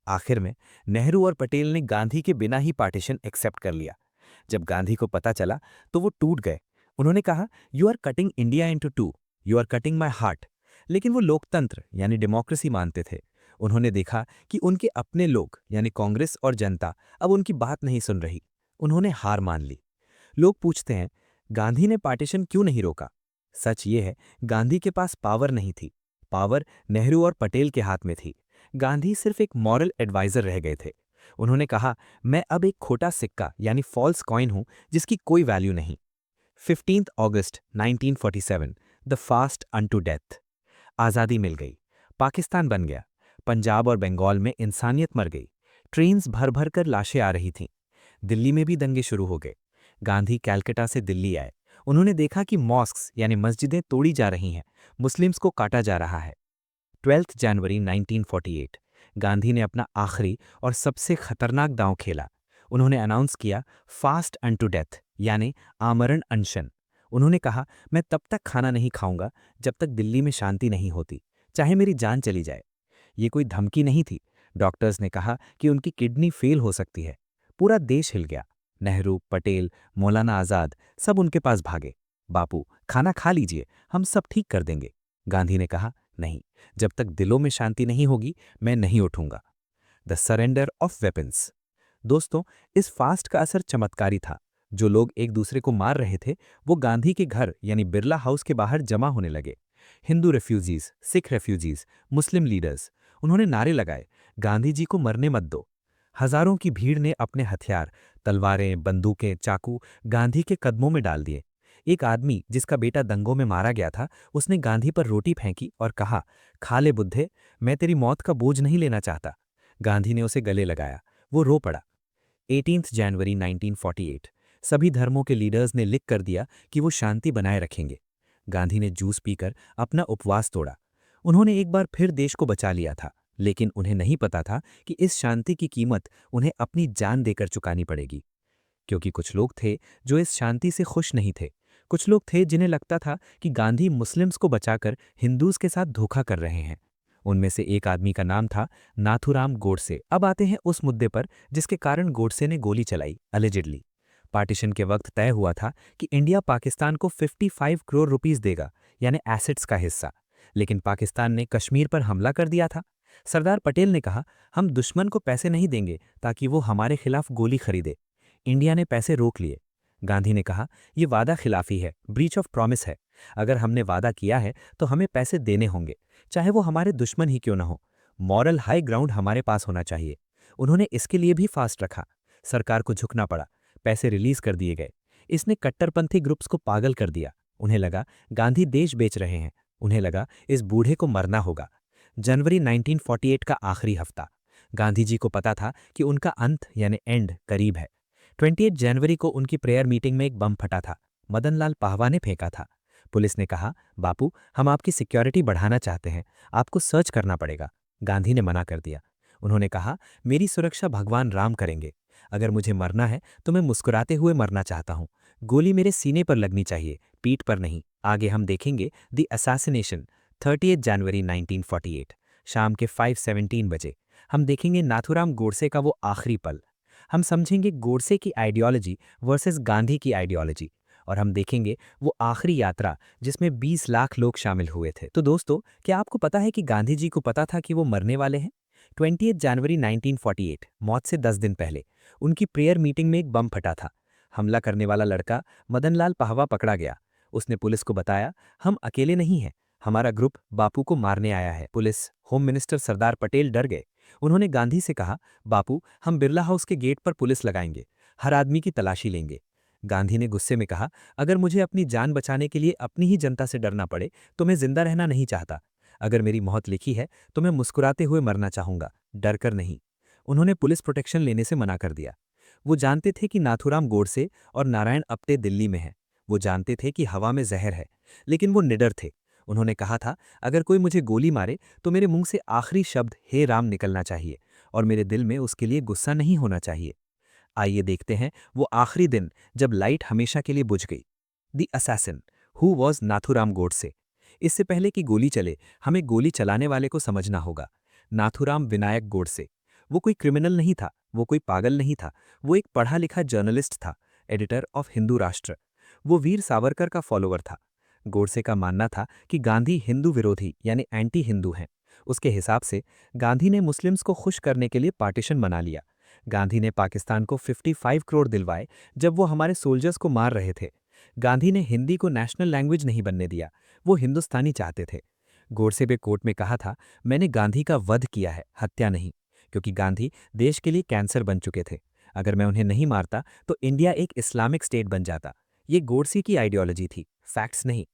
आखिर में नेहरू और पटेल ने गांधी के बिना ही पार्टीशन एक्सेप्ट कर लिया। जब गांधी को पता चला तो वो टूट गए। उन्होंने कहा, you are cutting India into two, you are cutting my heart. लेकिन वो लोकतंत्र यानी डेमोक्रेसी मानते थे। उन्होंने देखा कि उनके अपने लोग यानी कांग्रेस और जनता अब उनकी बात नहीं सुन रही। उन्होंने हार मान ली। लोग पूछते हैं, गांधी ने पार्टीशन क्यों नहीं रोका? सच ये है, गांधी के पास पावर नहीं थी। पावर नेहरू और पटेल के हाथ में थी। गांधी सिर्फ एक मॉरल एडवाइजर रह गए थे। उन्होंने कहा, मैं अब एक खोटा सिक्का यानी फॉल्स कॉइन हूं जिसकी कोई वैल्यू नहीं। 15 अगस्त 1947, द फास्ट अनटू डेथ। आज़ादी मिल गई, पाकिस्तान बन गया। पंजाब और बंगाल में इंसानियत मर गई। ट्रेन्स भर भर कर लाशें आ रही थीं। दिल्ली में भी दंगे शुरू हो गए। गांधी कैलकाटा से दिल्ली आए। उन्होंने देखा कि मॉस्क्स यानी मस्जिदें तोड़ी जा रही हैं, मुस्लिम्स को काटा जा रहा है। 12 जनवरी 1948 गांधी ने अपना आखिरी और सबसे खतरनाक दांव खेला। उन्होंने अनाउंस किया फास्ट अनटू डेथ यानी आमरण अनशन। उन्होंने कहा मैं तब तक खाना नहीं खाऊंगा जब तक दिल्ली में शांति नहीं होती, चाहे मेरी जान चली जाए। ये कोई धमकी नहीं थी। डॉक्टर्स ने कहा कि उनकी किडनी फेल हो सकती है। पूरा देश हिल गया। नेहरू, पटेल, मौलाना आजाद सब उनके पास भागे। बापू खाना खा लीजिए, हम सब ठीक कर देंगे। गांधी ने कहा नहीं, जब तक दिलों में शांति नहीं होगी मैं नहीं उठूंगा। The surrender of weapons. दोस्तों, इस फास्ट का असर चमत्कारी था। जो लोग एक दूसरे को मार रहे थे वो गांधी के घर यानी बिरला हाउस के बाहर जमा होने लगे। हिंदू रेफ्यूजीज, सिख रेफ्यूजीज, मुस्लिम लीडर्स, उन्होंने नारे लगाए, गांधी जी को मरने मत दो। हजारों की भीड़ ने अपने हथियार, तलवारें, बंदूकें, चाकू गांधी के कदमों में डाल दिए। एक आदमी जिसका बेटा दंगों में मारा गया था, उसने गांधी पर रोटी फेंकी और कहा, खा ले बुद्धे, मैं तेरी मौत का बोझ नहीं लेना चाहता। गांधी ने उसे गले लगाया, वो रो पड़ा। 18 जनवरी 1948 सभी धर्मों के लीडर्स ने लिख कर दिया कि वो शांति बनाए रखेंगे। गांधी ने जूस पीकर अपना उपवास तोड़ा। उन्होंने एक बार फिर देश को बचा लिया था, लेकिन उन्हें नहीं पता था कि इस शांति की कीमत उन्हें अपनी जान देकर चुकानी पड़ेगी। क्योंकि कुछ लोग थे जो इस शांति से खुश नहीं थे। कुछ लोग थे जिन्हें लगता था कि गांधी मुस्लिम्स को बचाकर हिंदूज के साथ धोखा कर रहे हैं। उनमें से एक आदमी का नाम था नाथूराम गोडसे। अब आते हैं उस मुद्दे पर जिसके कारण गोडसे ने गोली चलाई, अलिजिडली। पार्टीशन के वक्त तय हुआ था कि इंडिया पाकिस्तान को 55 करोड़ रुपीस देगा, यानी एसेट्स का हिस्सा। लेकिन पाकिस्तान ने कश्मीर पर हमला कर दिया था। सरदार पटेल ने कहा, हम दुश्मन को पैसे नहीं देंगे ताकि वो हमारे खिलाफ गोली खरीदे। इंडिया ने पैसे रोक लिए। गांधी ने कहा, यह वादा खिलाफी है, ब्रीच ऑफ प्रॉमिस है। अगर हमने वादा किया है तो हमें पैसे देने होंगे, चाहे वो हमारे दुश्मन ही क्यों न हो। मॉरल हाई ग्राउंड हमारे पास होना चाहिए। उन्होंने इसके लिए भी फास्ट रखा। सरकार को झुकना पड़ा। पैसे रिलीज कर दिए गए। इसने कट्टरपंथी ग्रुप्स को पागल कर दिया। उन्हें लगा गांधी देश बेच रहे हैं। उन्हें लगा इस बूढ़े को मरना होगा। जनवरी 1948 का आखिरी हफ्ता। गांधी जी को पता था कि उनका अंत यानी एंड करीब है। 28 जनवरी को उनकी प्रेयर मीटिंग में एक बम फटा था। मदन लाल पाहवा ने फेंका था। पुलिस ने कहा, बापू हम आपकी सिक्योरिटी बढ़ाना चाहते हैं, आपको सर्च करना पड़ेगा। गांधी ने मना कर दिया। उन्होंने कहा, मेरी सुरक्षा भगवान राम करेंगे। अगर मुझे मरना है तो मैं मुस्कुराते हुए मरना चाहता हूं। गोली मेरे सीने पर लगनी चाहिए, पीठ पर नहीं। आगे हम देखेंगे द असैसिनेशन। 30 जनवरी 1948 शाम के 5:17 बजे हम देखेंगे नाथूराम गोडसे का वो आखिरी पल। हम समझेंगे गोडसे की आइडियोलॉजी वर्सेस गांधी की आइडियोलॉजी, और हम देखेंगे वो आखिरी यात्रा जिसमें 20 लाख लोग शामिल हुए थे। तो दोस्तों, क्या आपको पता है कि गांधी जी को पता था कि वो मरने वाले हैं? 28 जनवरी 1948 मौत से 10 दिन पहले उनकी प्रेयर मीटिंग में एक बम फटा था। हमला करने वाला लड़का मदनलाल पाहवा पकड़ा गया। उसने पुलिस को बताया, हम अकेले नहीं हैं, हमारा ग्रुप बापू को मारने आया है। Police, home minister Sardar Patel डर गए। उन्होंने गांधी से कहा, बापू हम बिरला हाउस के गेट पर पुलिस लगाएंगे, हर आदमी की तलाशी लेंगे। गांधी ने गुस्से में कहा, अगर मुझे अपनी जान बचाने के लिए अपनी ही जनता से डरना पड़े तो मैं जिंदा रहना नहीं चाहता। अगर मेरी मौत लिखी है तो मैं मुस्कुराते हुए मरना चाहूंगा, डर कर नहीं। उन्होंने पुलिस प्रोटेक्शन लेने से मना कर दिया। वो जानते थे कि नाथूराम गोडसे और नारायण अप्टे दिल्ली में हैं। वो जानते थे कि हवा में जहर है, लेकिन वो निडर थे। उन्होंने कहा था, अगर कोई मुझे गोली मारे तो मेरे मुंह से आखिरी शब्द हे राम निकलना चाहिए, और मेरे दिल में उसके लिए गुस्सा नहीं होना चाहिए। आइए देखते हैं वो आखिरी दिन जब लाइट हमेशा के लिए बुझ गई। The assassin who was Nathuram Godse. इससे पहले कि गोली चले, हमें गोली चलाने वाले को समझना होगा। नाथूराम विनायक गोडसे। वो कोई क्रिमिनल नहीं था, वो कोई पागल नहीं था। वो एक पढ़ा लिखा जर्नलिस्ट था, एडिटर ऑफ हिंदू राष्ट्र। वो वीर सावरकर का फॉलोवर था। गोडसे का मानना था कि गांधी हिंदू विरोधी यानी एंटी हिंदू हैं। उसके हिसाब से गांधी ने मुस्लिम्स को खुश करने के लिए पार्टीशन बना लिया। गांधी ने पाकिस्तान को 55 करोड़ दिलवाए जब वो हमारे सोल्जर्स को मार रहे थे। गांधी ने हिंदी को नेशनल लैंग्वेज नहीं बनने दिया, वो हिंदुस्तानी चाहते थे। गोडसे ने कोर्ट में कहा था, मैंने गांधी का वध किया है, हत्या नहीं, क्योंकि गांधी देश के लिए कैंसर बन चुके थे। अगर मैं उन्हें नहीं मारता तो इंडिया एक इस्लामिक स्टेट बन जाता। ये गोडसे की आइडियोलॉजी थी, फैक्ट्स नहीं।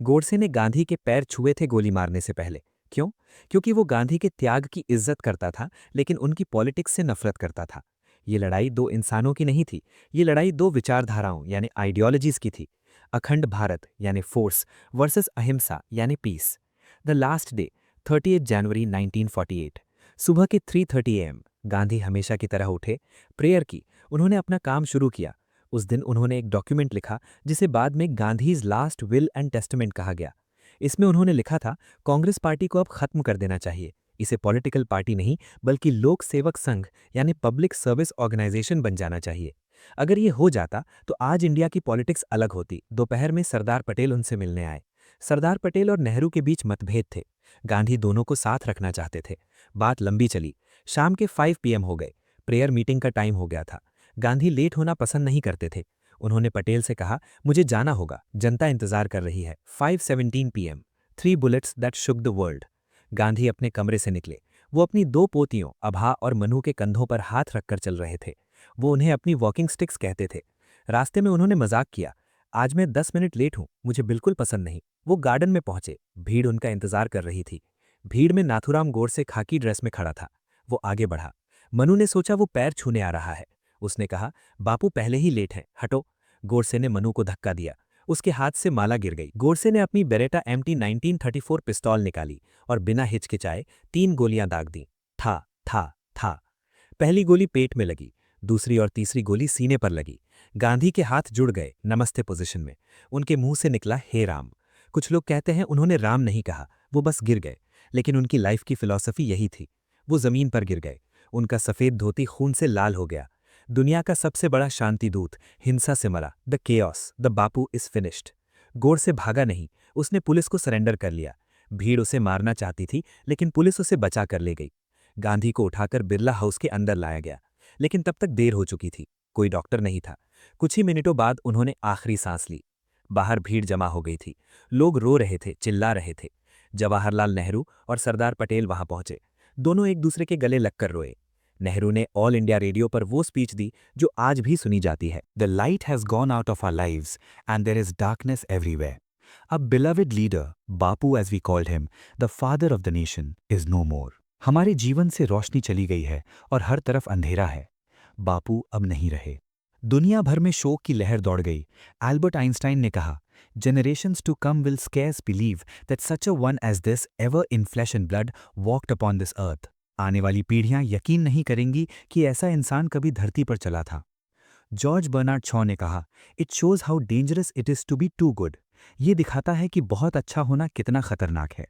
गोडसे ने गांधी के पैर छुए थे गोली मारने से पहले। क्यों? क्योंकि वो गांधी के त्याग की इज्जत करता था, लेकिन उनकी पॉलिटिक्स से नफरत करता था। ये लड़ाई दो इंसानों की नहीं थी, ये लड़ाई दो विचारधाराओं यानी आइडियोलॉजीज की थी। अखंड भारत यानी फोर्स वर्सेस अहिंसा यानी पीस। द लास्ट डे 30 जनवरी 1948। सुबह के 3:30 AM गांधी हमेशा की तरह उठे, प्रेयर की, उन्होंने अपना काम शुरू किया। उस दिन उन्होंने एक डॉक्यूमेंट लिखा जिसे बाद में Gandhi's last will and testament कहा गया। इसमें उन्होंने लिखा था, कांग्रेस पार्टी को अब खत्म कर देना चाहिए। इसे पॉलिटिकल पार्टी नहीं बल्कि लोक सेवक संघ यानी पब्लिक सर्विस ऑर्गेनाइजेशन बन जाना चाहिए। अगर ये हो जाता तो आज इंडिया की पॉलिटिक्स अलग होती। दोपहर में सरदार पटेल उनसे मिलने आए। सरदार पटेल और नेहरू के बीच मतभेद थे। गांधी दोनों को साथ रखना चाहते थे। बात लंबी चली। शाम के 5 PM हो गए। प्रेयर मीटिंग का टाइम हो गया था। गांधी लेट होना पसंद नहीं करते थे। उन्होंने पटेल से कहा, मुझे जाना होगा, जनता इंतजार कर रही है। 5:17 PM। 3 bullets that shook the world. Gandhi अपने कमरे से निकले। वो अपनी 2 पोतियों अभा और मनु के कंधों पर हाथ रखकर चल रहे थे। वो उन्हें अपनी वॉकिंग स्टिक्स कहते थे। रास्ते में उन्होंने मजाक किया, आज मैं 10 मिनट लेट हूं, मुझे बिल्कुल पसंद नहीं। वो गार्डन में पहुंचे। भीड़ उनका इंतजार कर रही थी। भीड़ में नाथूराम गोडसे खाकी ड्रेस में खड़ा था। वो आगे बढ़ा। मनु ने सोचा वो पैर छूने आ रहा है। उसने कहा, बापू पहले ही लेट हैं, हटो। गोडसे ने मनु को धक्का दिया। उसके हाथ से माला गिर गई। गोडसे ने अपनी बेरेटा MT 1934 पिस्तौल निकाली और बिना हिचकिचाए 3 गोलियां दाग दी। था था था। पहली गोली पेट में लगी, दूसरी और तीसरी गोली सीने पर लगी। गांधी के हाथ जुड़ गए नमस्ते पोजीशन में। उनके मुंह से निकला, हे राम। कुछ लोग कहते हैं उन्होंने राम नहीं कहा, वो बस गिर गए। लेकिन उनकी लाइफ की फिलॉसफी यही थी। वो जमीन पर गिर गए। उनका सफेद धोती खून से लाल हो गया। दुनिया का सबसे बड़ा शांति दूत हिंसा से मरा। The chaos, the Bapu is finished. गोड से भागा नहीं, उसने पुलिस को सरेंडर कर लिया। भीड़ उसे मारना चाहती थी लेकिन पुलिस उसे बचा कर ले गई। गांधी को उठाकर बिरला हाउस के अंदर लाया गया, लेकिन तब तक देर हो चुकी थी। कोई डॉक्टर नहीं था। कुछ ही मिनटों बाद उन्होंने आखिरी सांस ली। बाहर भीड़ जमा हो गई थी। लोग रो रहे थे, चिल्ला रहे थे। जवाहरलाल नेहरू और सरदार पटेल वहां पहुंचे। दोनों एक दूसरे के गले लगकर रोए। नेहरू ने ऑल इंडिया रेडियो पर वो स्पीच दी जो आज भी सुनी जाती है, the light has gone out of our lives and there is darkness everywhere. A beloved leader, Bapu as we called him, the father of the nation, is no more. हमारे जीवन से रोशनी चली गई है और हर तरफ अंधेरा है। बापू अब नहीं रहे। दुनिया भर में शोक की लहर दौड़ गई। एल्बर्ट आइंस्टाइन ने कहा, generations to come will scarce believe that such a one as this ever in flesh and blood walked upon this earth। आने वाली पीढ़ियां यकीन नहीं करेंगी कि ऐसा इंसान कभी धरती पर चला था। जॉर्ज बर्नार्ड शॉ ने कहा, it shows how dangerous it is to be too good. ये दिखाता है कि बहुत अच्छा होना कितना खतरनाक है।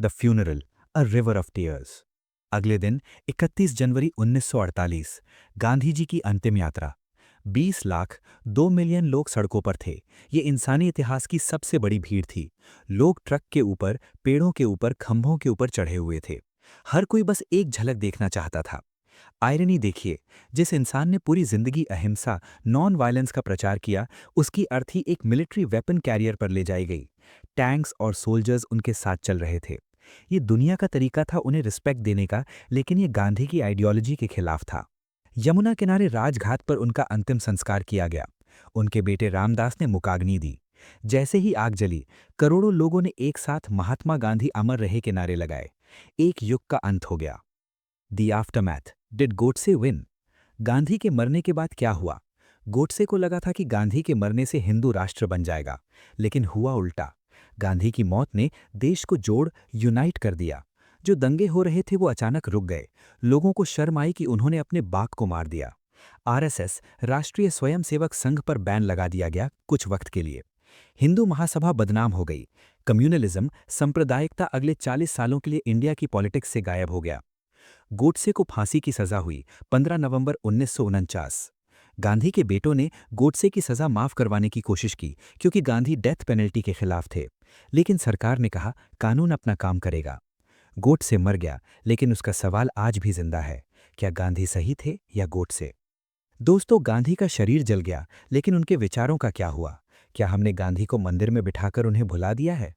The funeral, a river of tears. अगले दिन 31 जनवरी 1948, गांधी जी की अंतिम यात्रा। 20 लाख, 2 मिलियन लोग सड़कों पर थे। ये इंसानी इतिहास की सबसे बड़ी भीड़ थी। लोग ट्रक के ऊपर, पेड़ों के ऊपर, खंभों के ऊपर चढ़े हुए थे। हर कोई बस एक झलक देखना चाहता था। आयरनी देखिए, जिस इंसान ने पूरी जिंदगी अहिंसा, नॉन वायलेंस का प्रचार किया, उसकी अर्थी एक मिलिट्री वेपन कैरियर पर ले जाई गई। टैंक्स और सोल्जर्स उनके साथ चल रहे थे। ये दुनिया का तरीका था उन्हें रिस्पेक्ट देने का, लेकिन ये गांधी की आइडियोलॉजी के खिलाफ था। यमुना किनारे राजघाट पर उनका अंतिम संस्कार किया गया। उनके बेटे रामदास ने मुकाग्नि दी। जैसे ही आग जली, करोड़ों लोगों ने एक साथ महात्मा गांधी अमर रहे के नारे लगाए। एक युग का अंत हो गया। The aftermath, did Godse win? Gandhi के मरने के बाद क्या हुआ? गोडसे को लगा था कि गांधी के मरने से हिंदू राष्ट्र बन जाएगा, लेकिन हुआ उल्टा। गांधी की मौत ने देश को जोड़ यूनाइट कर दिया। जो दंगे हो रहे थे वो अचानक रुक गए। लोगों को शर्म आई कि उन्होंने अपने बाप को मार दिया। आरएसएस, राष्ट्रीय स्वयंसेवक संघ पर बैन लगा दिया गया कुछ वक्त के लिए। हिंदू महासभा बदनाम हो गई। कम्युनलिज्म, सांप्रदायिकता अगले 40 सालों के लिए इंडिया की पॉलिटिक्स से गायब हो गया। गोडसे को फांसी की सजा हुई 15 नवंबर 1949। गांधी के बेटों ने गोडसे की सजा माफ करवाने की कोशिश की क्योंकि गांधी डेथ पेनल्टी के खिलाफ थे, लेकिन सरकार ने कहा कानून अपना काम करेगा। गोडसे मर गया, लेकिन उसका सवाल आज भी जिंदा है, क्या गांधी सही थे या गोडसे? दोस्तों, गांधी का शरीर जल गया, लेकिन उनके विचारों का क्या हुआ? क्या हमने गांधी को मंदिर में बिठाकर उन्हें भुला दिया है?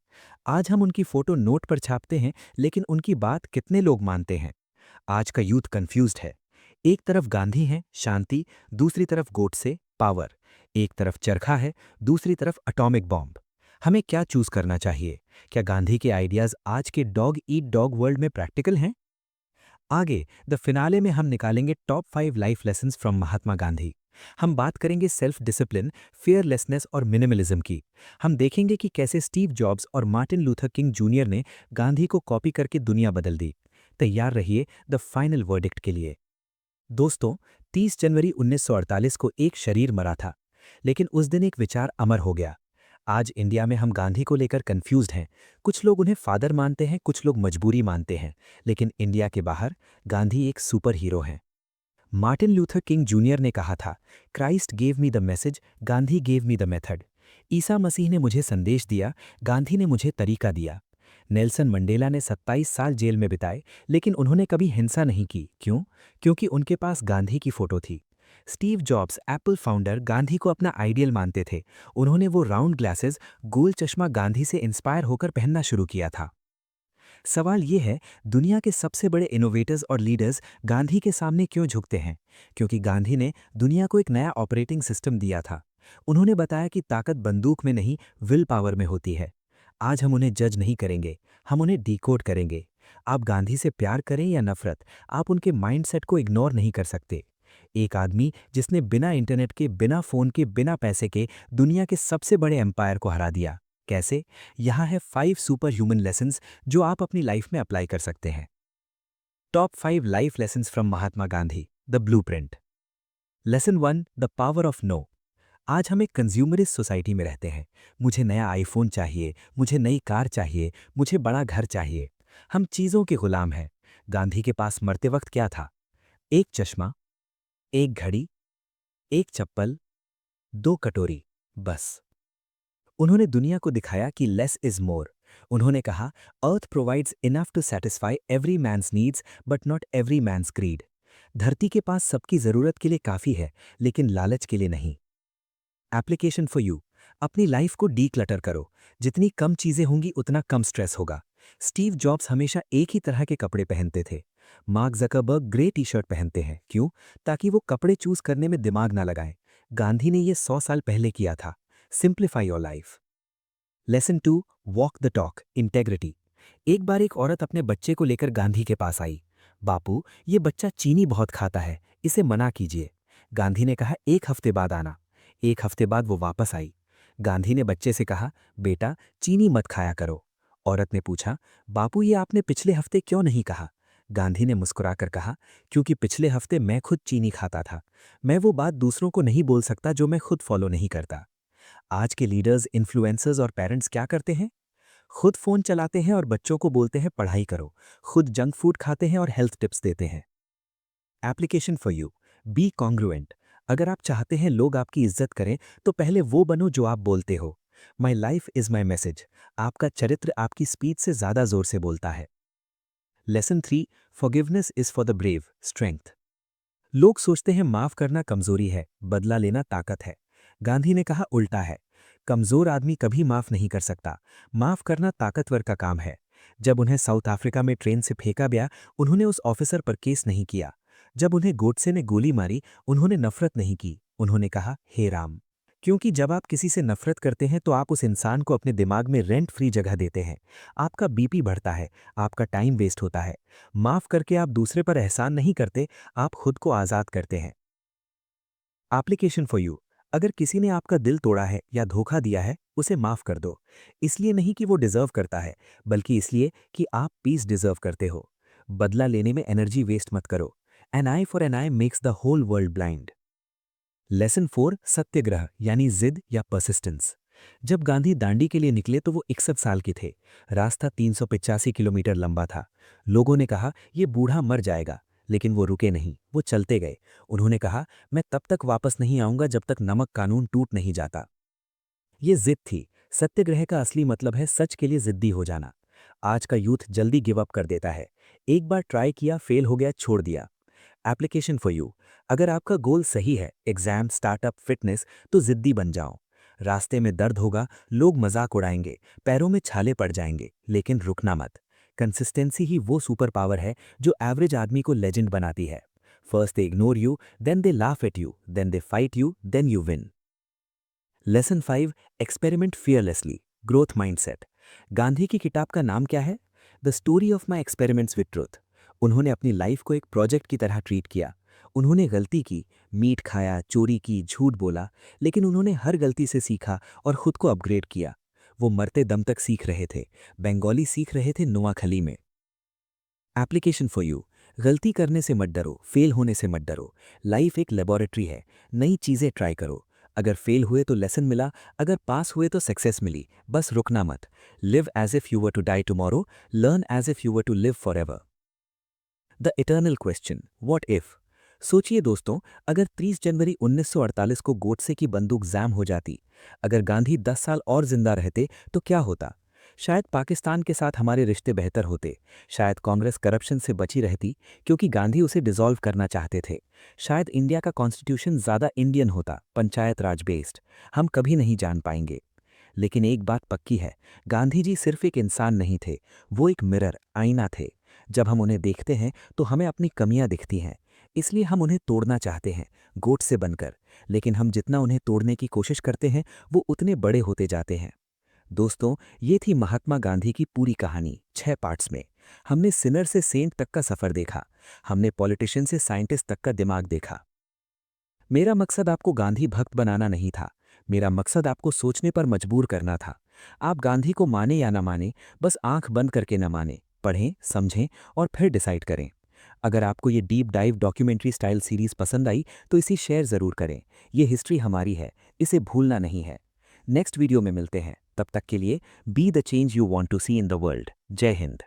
आज हम उनकी फोटो नोट पर छापते हैं, लेकिन उनकी बात कितने लोग मानते हैं? आज का यूथ कंफ्यूज्ड है। एक तरफ गांधी हैं, शांति, दूसरी तरफ गोडसे, पावर। एक तरफ चरखा है, दूसरी तरफ एटॉमिक बॉम्ब। हमें क्या चूज करना चाहिए? क्या गांधी के आइडियाज आज के डॉग ईट डॉग वर्ल्ड में प्रैक्टिकल हैं? आगे द फिनाले में हम निकालेंगे top 5 life lessons from Mahatma Gandhi. हम बात करेंगे सेल्फ डिसिप्लिन, फियरलेसनेस और मिनिमलिज्म की। हम देखेंगे कि कैसे स्टीव जॉब्स और मार्टिन लूथर किंग जूनियर ने गांधी को कॉपी करके दुनिया बदल दी। तैयार रहिए द फाइनल वर्डिक्ट के लिए। दोस्तों, 30 जनवरी 1948 को एक शरीर मरा था, लेकिन उस दिन एक विचार अमर हो गया। आज इंडिया में हम गांधी को लेकर कंफ्यूज्ड हैं। कुछ लोग उन्हें फादर मानते हैं, कुछ लोग मजबूरी मानते हैं, लेकिन इंडिया के बाहर गांधी एक सुपर हीरो हैं। मार्टिन लूथर किंग जूनियर ने कहा था, Christ gave me the message, Gandhi gave me the method. ईसा मसीह ने मुझे संदेश दिया, गांधी ने मुझे तरीका दिया। नेल्सन मंडेला ने 27 साल जेल में बिताए, लेकिन उन्होंने कभी हिंसा नहीं की। क्यों? क्योंकि उनके पास गांधी की फोटो थी। Steve jobs, Apple founder, Gandhi को अपना आइडियल मानते थे। उन्होंने वो राउंड ग्लासेस, गोल चश्मा गांधी से इंस्पायर होकर पहनना शुरू किया था। सवाल ये है, दुनिया के सबसे बड़े इनोवेटर्स और लीडर्स गांधी के सामने क्यों झुकते हैं? क्योंकि गांधी ने दुनिया को एक नया ऑपरेटिंग सिस्टम दिया था। उन्होंने बताया कि ताकत बंदूक में नहीं, विल पावर में होती है। आज हम उन्हें जज नहीं करेंगे, हम उन्हें डिकोड करेंगे। आप गांधी से प्यार करें या नफरत, आप उनके माइंडसेट को इग्नोर नहीं कर सकते। एक आदमी जिसने बिना इंटरनेट के, बिना फोन के, बिना पैसे के दुनिया के सबसे बड़े एम्पायर को हरा दिया। कैसे? यहाँ है 5 सुपर ह्यूमन लेसन्स जो आप अपनी लाइफ में अप्लाई कर सकते हैं। Top 5 life lessons from Mahatma Gandhi, the blueprint. Lesson 1, the power of no. आज हम एक कंज्यूमरिस्ट सोसाइटी में रहते हैं। मुझे नया आईफोन चाहिए, मुझे नई कार चाहिए, मुझे बड़ा घर चाहिए। हम चीज़ों के गुलाम हैं। गांधी के पास मरते वक्त क्या था? एक चश्मा, एक घड़ी, एक चप्पल, 2 कटोरी, बस। उन्होंने दुनिया को दिखाया कि लेस इज मोर। उन्होंने कहा, earth provides enough to satisfy every man's needs but not every man's greed. धरती के पास सबकी जरूरत के लिए काफी है, लेकिन लालच के लिए नहीं। Application for you. अपनी लाइफ को डीक्लटर करो। जितनी कम चीजें होंगी उतना कम स्ट्रेस होगा। स्टीव जॉब्स हमेशा एक ही तरह के कपड़े पहनते थे। Mark Zuckerberg grey T shirt पहनते हैं। क्यों? ताकि वो कपड़े चूज करने में दिमाग ना लगाएं। गांधी ने ये 100 साल पहले किया था। Simplify your life. Lesson 2, walk the talk, integrity. एक बार एक औरत अपने बच्चे को लेकर गांधी के पास आई। बापू, ये बच्चा चीनी बहुत खाता है, इसे मना कीजिए। गांधी ने कहा, 1 हफ्ते बाद आना। 1 हफ्ते बाद वो वापस आई। गांधी ने बच्चे से कहा, बेटा चीनी मत खाया करो। औरत ने पूछा, बापू ये आपने पिछले हफ्ते क्यों नहीं कहा? गांधी ने मुस्कुराकर कहा, क्योंकि पिछले हफ्ते मैं खुद चीनी खाता था। मैं वो बात दूसरों को नहीं बोल सकता जो मैं खुद फॉलो नहीं करता। आज के लीडर्स, इन्फ्लुएंसर्स और पेरेंट्स क्या करते हैं? खुद फोन चलाते हैं और बच्चों को बोलते हैं पढ़ाई करो। खुद जंक फूड खाते हैं और हेल्थ टिप्स देते हैं। Application for you, be congruent. अगर आप चाहते हैं लोग आपकी इज्जत करें, तो पहले वो बनो जो आप बोलते हो। My life is my message. आपका चरित्र आपकी स्पीच से ज्यादा जोर से बोलता है। Lesson 3, forgiveness is for the brave, strength. लोग सोचते हैं माफ करना कमजोरी है, बदला लेना ताकत है। गांधी ने कहा उल्टा है। कमजोर आदमी कभी माफ नहीं कर सकता। माफ करना ताकतवर का काम है। जब उन्हें साउथ अफ्रीका में ट्रेन से फेंका गया, उन्होंने उस ऑफिसर पर केस नहीं किया। जब उन्हें गोडसे ने गोली मारी, उन्होंने नफरत नहीं की। उन्होंने कहा, हे राम। क्योंकि जब आप किसी से नफरत करते हैं तो आप उस इंसान को अपने दिमाग में रेंट फ्री जगह देते हैं। आपका बीपी बढ़ता है, आपका टाइम वेस्ट होता है। माफ करके आप दूसरे पर एहसान नहीं करते, आप खुद को आजाद करते हैं। Application for you. अगर किसी ने आपका दिल तोड़ा है या धोखा दिया है, उसे माफ कर दो। इसलिए नहीं कि वो डिजर्व करता है, बल्कि इसलिए कि आप पीस डिजर्व करते हो। बदला लेने में एनर्जी वेस्ट मत करो। An eye for an eye makes the whole world blind. Lesson 4, satyagraha यानी जिद या परसिस्टेंस। जब गांधी दांडी के लिए निकले तो वो 61 साल के थे। रास्ता 385 किलोमीटर लंबा था। लोगों ने कहा, ये बूढ़ा मर जाएगा, लेकिन वो रुके नहीं, वो चलते गए। उन्होंने कहा, मैं तब तक वापस नहीं आऊंगा जब तक नमक कानून टूट नहीं जाता। ये जिद थी। सत्याग्रह का असली मतलब है सच के लिए जिद्दी हो जाना। आज का यूथ जल्दी गिव अप कर देता है। एक बार ट्राई किया, फेल हो गया, छोड़ दिया। Application for you. अगर आपका गोल सही है, एग्जाम, स्टार्टअप, फिटनेस, तो जिद्दी बन जाओ। रास्ते में दर्द होगा, लोग मजाक उड़ाएंगे, पैरों में छाले पड़ जाएंगे, लेकिन रुकना मत। कंसिस्टेंसी ही वो सुपर पावर है जो एवरेज आदमी को लेजेंड बनाती है। First they ignore you, then they laugh at you, then they fight you, then you win. Lesson 5, experiment fearlessly, growth mindset. Gandhi की किताब का नाम क्या है? The story of my experiments with truth. उन्होंने अपनी लाइफ को एक प्रोजेक्ट की तरह ट्रीट किया। उन्होंने गलती की, मीट खाया, चोरी की, झूठ बोला, लेकिन उन्होंने हर गलती से सीखा और खुद को अपग्रेड किया। वो मरते दम तक सीख रहे थे। बंगाली सीख रहे थे नोआखली में। Application for you. गलती करने से मत डरो, फेल होने से मत डरो। लाइफ एक लेबोरेटरी है, नई चीज़ें ट्राई करो। अगर फेल हुए तो लेसन मिला, अगर पास हुए तो सक्सेस मिली। बस रुकना मत। Live as if you were to die tomorrow, learn as if you were to live forever. The eternal question, what if. सोचिए दोस्तों, अगर 30 जनवरी 1948 को गोडसे की बंदूक जैम हो जाती, अगर गांधी 10 साल और जिंदा रहते तो क्या होता? शायद पाकिस्तान के साथ हमारे रिश्ते बेहतर होते। शायद कांग्रेस करप्शन से बची रहती क्योंकि गांधी उसे डिसॉल्व करना चाहते थे। शायद इंडिया का कॉन्स्टिट्यूशन ज़्यादा इंडियन होता, पंचायत राज बेस्ड। हम कभी नहीं जान पाएंगे। लेकिन एक बात पक्की है, गांधी जी सिर्फ एक इंसान नहीं थे, वो एक मिरर, आईना थे। जब हम उन्हें देखते हैं तो हमें अपनी कमियां दिखती हैं, इसलिए हम उन्हें तोड़ना चाहते हैं, गोट से बनकर। लेकिन हम जितना उन्हें तोड़ने की कोशिश करते हैं, वो उतने बड़े होते जाते हैं। दोस्तों, ये थी महात्मा गांधी की पूरी कहानी 6 पार्ट्स में। हमने सिनर से सेंट तक का सफर देखा, हमने पॉलिटिशियन से साइंटिस्ट तक का दिमाग देखा। मेरा मकसद आपको गांधी भक्त बनाना नहीं था, मेरा मकसद आपको सोचने पर मजबूर करना था। आप गांधी को माने या ना माने, बस आंख बंद करके न माने, पढ़ें, समझें और फिर डिसाइड करें। अगर आपको ये deep dive documentary style series पसंद आई तो इसे शेयर ज़रूर करें। ये हिस्ट्री हमारी है, इसे भूलना नहीं है। नेक्स्ट वीडियो में मिलते हैं, तब तक के लिए be the change you want to see in the world. जय हिंद।